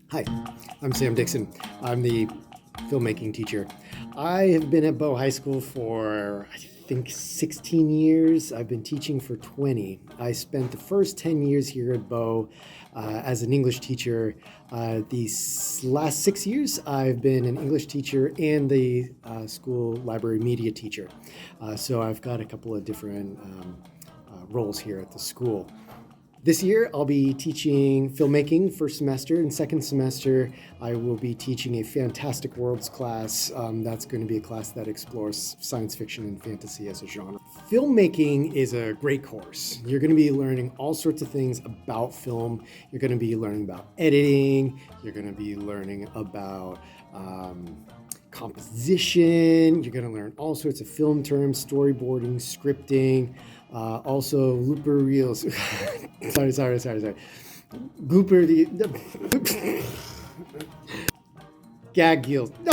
Hi, I'm Sam Dixon. I'm the filmmaking teacher. I have been at Bow High School for, I think, 16 years. I've been teaching for 20. I spent the first 10 years here at Bow as an English teacher. These last 6 years, I've been an English teacher and the school library media teacher. So I've got a couple of different roles here at the school. This year, I'll be teaching filmmaking first semester, and second semester, I will be teaching a Fantastic Worlds class. That's going to be a class that explores science fiction and fantasy as a genre. Filmmaking is a great course. You're going to be learning all sorts of things about film. You're going to be learning about editing. You're going to be learning about composition. You're going to learn all sorts of film terms, storyboarding, scripting. Also, looper reels. sorry. Gooper the gag eels. No,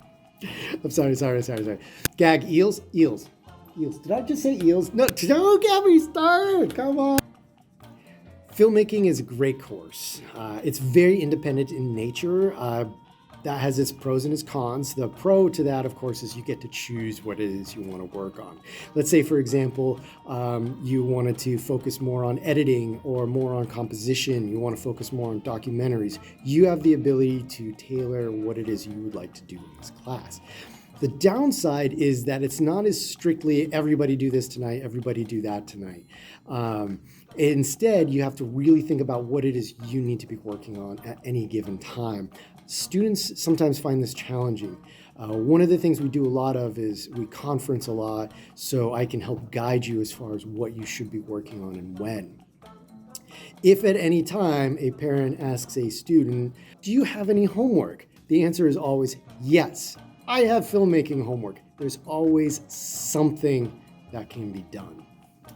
I'm sorry. Gag eels. Did I just say eels? No, don't get me started. Come on. Filmmaking is a great course. It's very independent in nature. That has its pros and its cons. The pro to that, of course, is you get to choose what it is you want to work on. Let's say, for example, you wanted to focus more on editing or more on composition. You want to focus more on documentaries. You have the ability to tailor what it is you would like to do in this class. The downside is that it's not as strictly everybody do this tonight, everybody do that tonight. Instead, you have to really think about what it is you need to be working on at any given time. Students sometimes find this challenging. One of the things we do a lot of is we conference a lot, so I can help guide you as far as what you should be working on and when. If at any time a parent asks a student, do you have any homework? The answer is always yes. I have filmmaking homework. There's always something that can be done.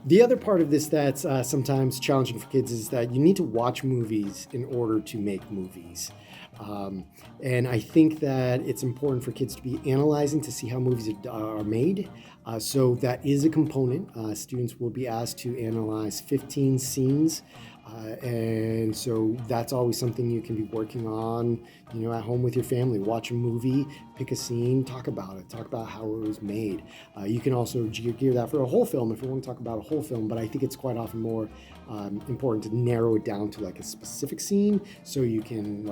The other part of this that's sometimes challenging for kids is that you need to watch movies in order to make movies. And I think that it's important for kids to be analyzing to see how movies are made. So that is a component. Students will be asked to analyze 15 scenes. And so that's always something you can be working on, at home with your family. Watch a movie, pick a scene, talk about it, talk about how it was made. You can also gear that for a whole film if you want to talk about a whole film, but I think it's quite often more important to narrow it down to like a specific scene so you can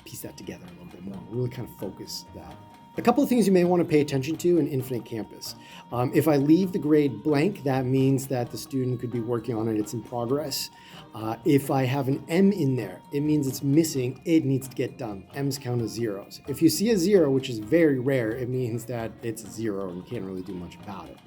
piece that together a little bit more, really kind of focus that. A couple of things you may want to pay attention to in Infinite Campus. If I leave the grade blank, that means that the student could be working on it, it's in progress. If I have an M in there, it means it's missing, it needs to get done. M's count as zeros. If you see a zero, which is very rare, it means that it's a zero and you can't really do much about it.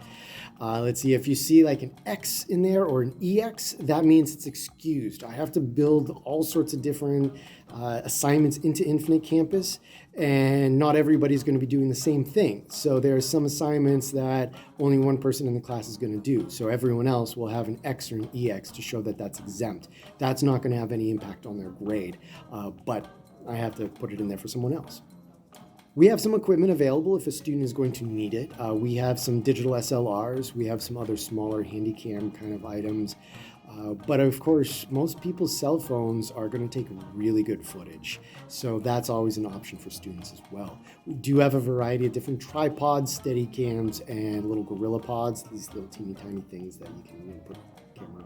Let's see, if you see like an X in there or an EX, that means it's excused. I have to build all sorts of different assignments into Infinite Campus, and not everybody's going to be doing the same thing. So there are some assignments that only one person in the class is going to do. So everyone else will have an X or an EX to show that that's exempt. That's not going to have any impact on their grade, but I have to put it in there for someone else. We have some equipment available if a student is going to need it. We have some digital SLRs. We have some other smaller handycam kind of items. But of course, most people's cell phones are going to take really good footage. So that's always an option for students as well. We do have a variety of different tripods, steady cams, and little gorilla pods, these little teeny tiny things that you can put a camera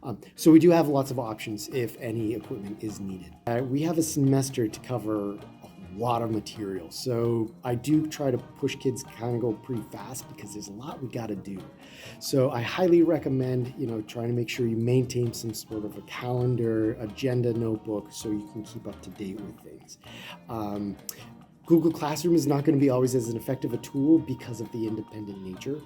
on. So we do have lots of options if any equipment is needed. We have a semester to cover lot of material. So I do try to push kids kind of go pretty fast because there's a lot we got to do. So I highly recommend, trying to make sure you maintain some sort of a calendar, agenda notebook so you can keep up to date with things. Google Classroom is not going to be always as an effective a tool because of the independent nature.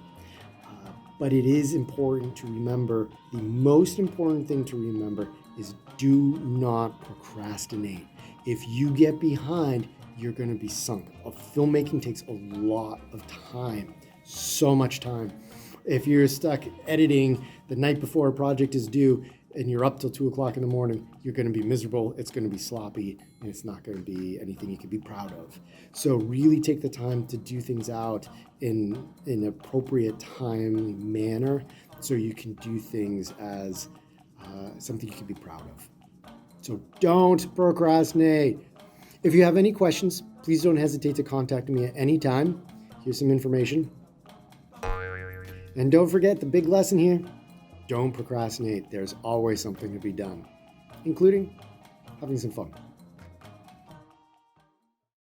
But it is important to remember, the most important thing to remember is do not procrastinate. If you get behind, you're going to be sunk. Filmmaking takes a lot of time, so much time. If you're stuck editing the night before a project is due and you're up till 2 o'clock in the morning, you're going to be miserable, it's going to be sloppy, and it's not going to be anything you can be proud of. So really take the time to do things out in an appropriate, timely manner so you can do things as something you can be proud of. So don't procrastinate. If you have any questions, please don't hesitate to contact me at any time. Here's some information. And don't forget the big lesson here. Don't procrastinate. There's always something to be done, including having some fun.